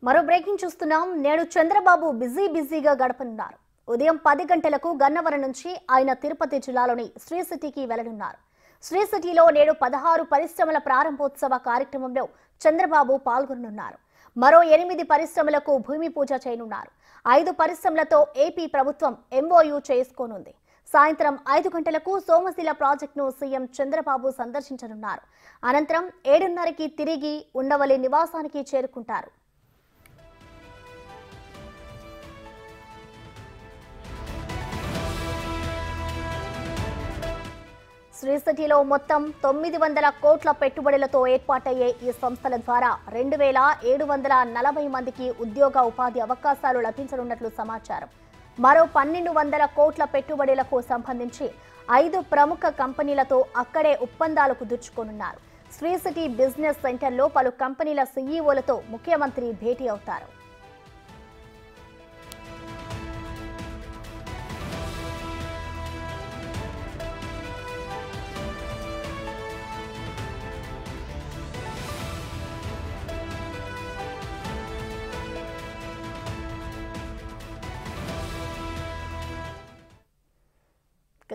మరో బ్రేకింగ్ చూస్తున్నాం. నేడు చంద్రబాబు బిజీగా గడపనున్నారు. ఉదయం 10 గంటలకు గన్నవరం నుంచి ఆయన తిరుపతి జిల్లాలోని శ్రీ సిటీకి వెళ్లనున్నారు. శ్రీ సిటీలో నేడు 16 పరిశ్రమల ప్రారంభోత్సవ కార్యక్రమంలో చంద్రబాబు పాల్గొననున్నారు. మరో 8 పరిశ్రమలకు భూమి పూజ చేయనున్నారు. 5 పరిశ్రమలతో ఏపీ ప్రభుత్వం ఎంఓయూ చేసుకోనుంది. సాయంత్రం 5 గంటలకు సోమశిల ప్రాజెక్టును సీఎం చంద్రబాబు సందర్శించనున్నారు. అనంతరం 7:30కి తిరిగి ఉండవల్లి నివాసానికి చేరుకుంటారు. శ్రీ సిటీలో మొత్తం 900 కోట్ల పెట్టుబడులతో ఏర్పాటయ్యే ఈ సంస్థల ద్వారా 2740 మందికి ఉద్యోగ ఉపాధి అవకాశాలు లభించనున్నట్లు సమాచారం. మరో 1200 కోట్ల పెట్టుబడులకు సంబంధించి 5 ప్రముఖ కంపెనీలతో అక్కడే ఒప్పందాలు కుదుర్చుకోనున్నారు. శ్రీ సిటీ బిజినెస్ సెంటర్లో పలు కంపెనీల సీఈఓలతో ముఖ్యమంత్రి భేటీ అవుతారు.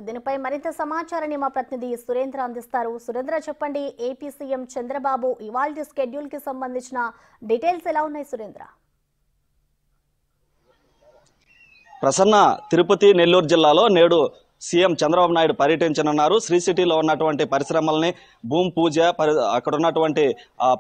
దీనిపై మరింత సమాచారాన్ని మా ప్రతినిధి సురేంద్ర అందిస్తారు. సురేంద్ర, చెప్పండి, ఏపీ సీఎం చంద్రబాబు ఇవాల్టి షెడ్యూల్ కి సంబంధించిన డీటెయిల్స్ ఎలా ఉన్నాయి సురేంద్ర? ప్రసన్న, తిరుపతి నెల్లూరు జిల్లాలో నేడు సీఎం చంద్రబాబు నాయుడు పర్యటించనున్నారు. శ్రీ సిటీలో ఉన్నటువంటి పరిశ్రమల్ని భూమి పూజ అక్కడ ఉన్నటువంటి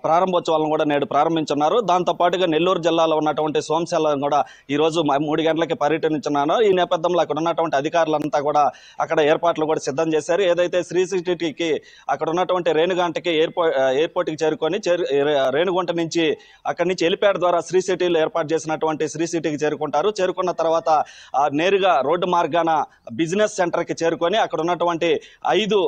ప్రారంభోత్సవాలను కూడా నేడు ప్రారంభించున్నారు. దాంతోపాటుగా నెల్లూరు జిల్లాలో ఉన్నటువంటి సోమశిలను కూడా ఈరోజు 3 గంటలకి పర్యటించున్నారు. ఈ నేపథ్యంలో అక్కడ ఉన్నటువంటి అధికారులంతా కూడా అక్కడ ఏర్పాట్లు కూడా సిద్ధం చేశారు. ఏదైతే శ్రీ సిటీకి అక్కడ ఉన్నటువంటి రేణుగుంటకి ఎయిర్పోర్ట్కి చేరుకొని రేణుగుంట నుంచి అక్కడి నుంచి హెలిప్యాడ్ ద్వారా శ్రీ సిటీలో ఏర్పాటు చేసినటువంటి శ్రీ సిటీకి చేరుకుంటారు. చేరుకున్న తర్వాత నేరుగా రోడ్డు మార్గాన బిజినెస్ సెంటర్కి చేరుకొని అక్కడ ఉన్నటువంటి 5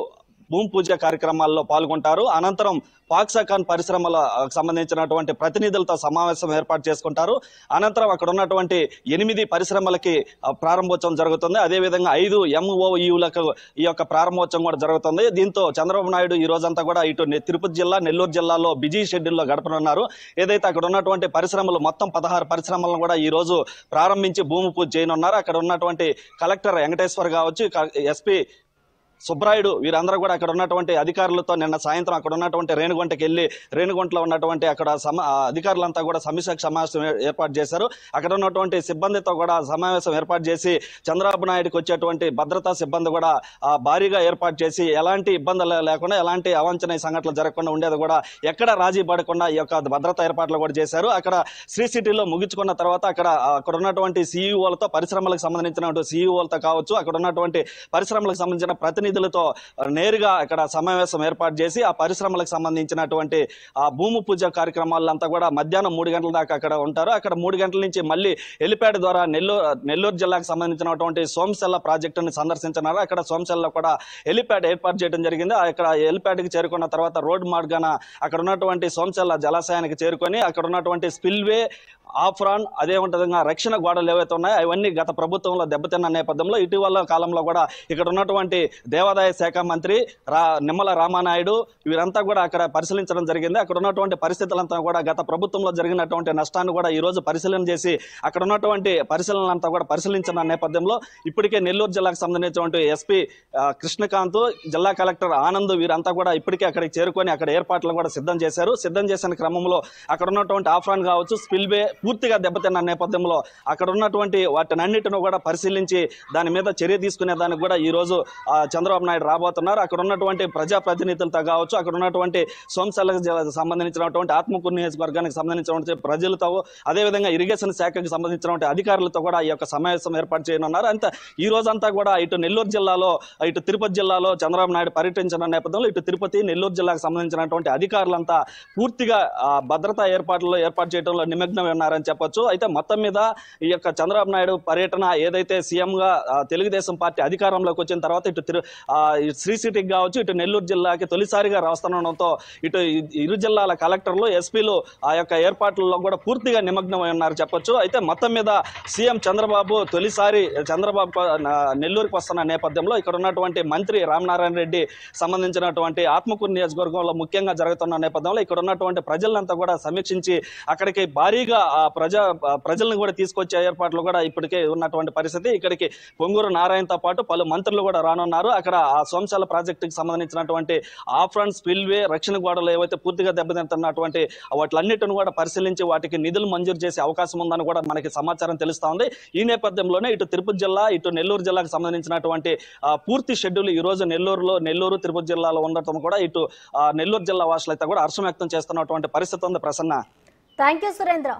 భూమి పూజ కార్యక్రమాల్లో పాల్గొంటారు. అనంతరం పాక్సాకాన్ పరిశ్రమలకు సంబంధించినటువంటి ప్రతినిధులతో సమావేశం ఏర్పాటు చేసుకుంటారు. అనంతరం అక్కడ ఉన్నటువంటి 8 పరిశ్రమలకి ప్రారంభోత్సవం జరుగుతుంది. అదేవిధంగా 5 ఎంఓయూలకు ఈ యొక్క ప్రారంభోత్సవం కూడా జరుగుతుంది. దీంతో చంద్రబాబు నాయుడు ఈ రోజంతా కూడా ఇటు తిరుపతి జిల్లా, నెల్లూరు జిల్లాలో బిజీ షెడ్యూల్లో గడపనున్నారు. ఏదైతే అక్కడ ఉన్నటువంటి పరిశ్రమలు మొత్తం 16 పరిశ్రమలను కూడా ఈ రోజు ప్రారంభించి భూమి పూజ చేయనున్నారు. అక్కడ ఉన్నటువంటి కలెక్టర్ వెంకటేశ్వర్ కావచ్చు, ఎస్పీ సుబ్రాయుడు, వీరందరూ కూడా అక్కడ ఉన్నటువంటి అధికారులతో నిన్న సాయంత్రం అక్కడ ఉన్నటువంటి రేణుగుంటకి వెళ్ళి రేణుగుంటలో ఉన్నటువంటి అక్కడ అధికారులంతా కూడా సమీక్ష సమావేశం ఏర్పాటు చేశారు. అక్కడ ఉన్నటువంటి సిబ్బందితో కూడా సమావేశం ఏర్పాటు చేసి చంద్రబాబు నాయుడుకి వచ్చేటువంటి భద్రతా సిబ్బంది కూడా భారీగా ఏర్పాటు చేసి ఎలాంటి ఇబ్బందులు లేకుండా, ఎలాంటి అవాంఛనీయ సంఘటనలు జరగకుండా ఉండేది కూడా ఎక్కడ రాజీ పడకుండా ఈ యొక్క భద్రతా ఏర్పాట్లు కూడా చేశారు. అక్కడ శ్రీ సిటీలో ముగించుకున్న తర్వాత అక్కడ ఉన్నటువంటి సీఈఓలతో, పరిశ్రమలకు సంబంధించినటువంటి సీఈఓలతో కావచ్చు, అక్కడ ఉన్నటువంటి పరిశ్రమలకు సంబంధించిన ప్రతినిధులతో నేరుగా ఇక్కడ సమావేశం ఏర్పాటు చేసి ఆ పరిశ్రమలకు సంబంధించినటువంటి ఆ భూమి పూజ కార్యక్రమాలంతా కూడా మధ్యాహ్నం 3 గంటల దాకా అక్కడ ఉంటారు. అక్కడ 3 గంటల నుంచి మళ్ళీ హెలిప్యాడ్ ద్వారా నెల్లూరు జిల్లాకు సంబంధించినటువంటి సోమశిల ప్రాజెక్టుని సందర్శించినారు. అక్కడ సోమశిలలో కూడా హెలిప్యాడ్ ఏర్పాటు చేయడం జరిగింది. అక్కడ హెలిప్యాడ్కి చేరుకున్న తర్వాత రోడ్ మార్గాన అక్కడ ఉన్నటువంటి సోమశిల జలాశయానికి చేరుకొని అక్కడ ఉన్నటువంటి స్పిల్వే, ఆఫ్రాన్, అదేవిధంగా రక్షణ గోడలు ఏవైతే ఉన్నాయో అవన్నీ గత ప్రభుత్వంలో దెబ్బతిన్న నేపథ్యంలో ఇటీవల కాలంలో కూడా ఇక్కడ ఉన్నటువంటి దేవాదాయ శాఖ మంత్రి నిమ్మల రామానాయుడు వీరంతా కూడా అక్కడ పరిశీలించడం జరిగింది. అక్కడ ఉన్నటువంటి పరిస్థితులంతా కూడా గత ప్రభుత్వంలో జరిగినటువంటి నష్టాన్ని కూడా ఈ రోజు పరిశీలన చేసి అక్కడ ఉన్నటువంటి పరిశీలనంతా కూడా పరిశీలించిన నేపథ్యంలో ఇప్పటికే నెల్లూరు జిల్లాకు సంబంధించినటువంటి ఎస్పీ కృష్ణకాంత్, జిల్లా కలెక్టర్ ఆనంద్ వీరంతా కూడా ఇప్పటికే అక్కడికి చేరుకొని అక్కడ ఏర్పాట్లు కూడా సిద్ధం చేశారు. సిద్ధం చేసిన క్రమంలో అక్కడ ఉన్నటువంటి ఆఫ్రాన్ కావచ్చు, స్పిల్వే పూర్తిగా దెబ్బతిన్న నేపథ్యంలో అక్కడ ఉన్నటువంటి వాటినన్నిటిని కూడా పరిశీలించి దాని మీద చర్య తీసుకునే దానికి కూడా ఈ రోజు చంద్రబాబు నాయుడు రాబోతున్నారు. అక్కడ ఉన్నటువంటి ప్రజాప్రతినిధులతో కావచ్చు, అక్కడ ఉన్నటువంటి సోమశిలకు సంబంధించినటువంటి ఆత్మకూరు నియోజకవర్గానికి సంబంధించినటువంటి ప్రజలతో, అదేవిధంగా ఇరిగేషన్ శాఖకు సంబంధించినటువంటి అధికారులతో కూడా ఈ యొక్క సమావేశం ఏర్పాటు చేయనున్నారు. అంత ఈ రోజంతా కూడా ఇటు నెల్లూరు జిల్లాలో, ఇటు తిరుపతి జిల్లాలో చంద్రబాబు నాయుడు పర్యటించిన నేపథ్యంలో ఇటు తిరుపతి, నెల్లూరు జిల్లాకు సంబంధించినటువంటి అధికారులంతా పూర్తిగా భద్రతా ఏర్పాట్లు ఏర్పాటు చేయడంలో నిమగ్నమై ఉన్నారని చెప్పొచ్చు. అయితే మొత్తం మీద ఈ యొక్క చంద్రబాబు నాయుడు పర్యటన ఏదైతే సీఎంగా తెలుగుదేశం పార్టీ అధికారంలోకి వచ్చిన తర్వాత ఇటు శ్రీ సిటీకి కావచ్చు, ఇటు నెల్లూరు జిల్లాకి తొలిసారిగా రాస్తుండడంతో ఇటు ఇరు జిల్లాల కలెక్టర్లు, ఎస్పీలు ఆ యొక్క ఏర్పాట్లలో కూడా పూర్తిగా నిమగ్నమై ఉన్నారు చెప్పొచ్చు. అయితే మొత్తం మీద సీఎం చంద్రబాబు తొలిసారి నెల్లూరుకి వస్తున్న నేపథ్యంలో ఇక్కడ ఉన్నటువంటి మంత్రి రామనారాయణ రెడ్డి సంబంధించినటువంటి ఆత్మకూరు నియోజకవర్గంలో ముఖ్యంగా జరుగుతున్న నేపథ్యంలో ఇక్కడ ఉన్నటువంటి ప్రజలంతా కూడా సమీక్షించి అక్కడికి భారీగా ప్రజలను కూడా తీసుకొచ్చే ఏర్పాట్లు కూడా ఇప్పటికే ఉన్నటువంటి పరిస్థితి. ఇక్కడికి పొంగూరు నారాయణతో పాటు పలు మంత్రులు కూడా రానున్నారు. అక్కడ ఆ సోమశాల ప్రాజెక్టుకి సంబంధించినటువంటి ఆఫ్రాన్ స్పిల్వే రక్షణ గోడలు ఏవైతే పూర్తిగా దెబ్బతింటున్నటువంటి వాటిలన్నిటిని కూడా పరిశీలించి వాటికి నిధులు మంజూరు చేసే అవకాశం ఉందని కూడా మనకి సమాచారం తెలుస్తా ఉంది. ఈ నేపథ్యంలోనే ఇటు తిరుపతి జిల్లా ఇటు నెల్లూరు జిల్లాకు సంబంధించినటువంటి పూర్తి షెడ్యూల్ ఈ రోజు నెల్లూరు తిరుపతి జిల్లాలో ఉండటం కూడా ఇటు నెల్లూరు జిల్లా వాసులైతే కూడా హర్షం వ్యక్తం చేస్తున్నటువంటి పరిస్థితి ఉంది. Prasanna, thank you Surendra.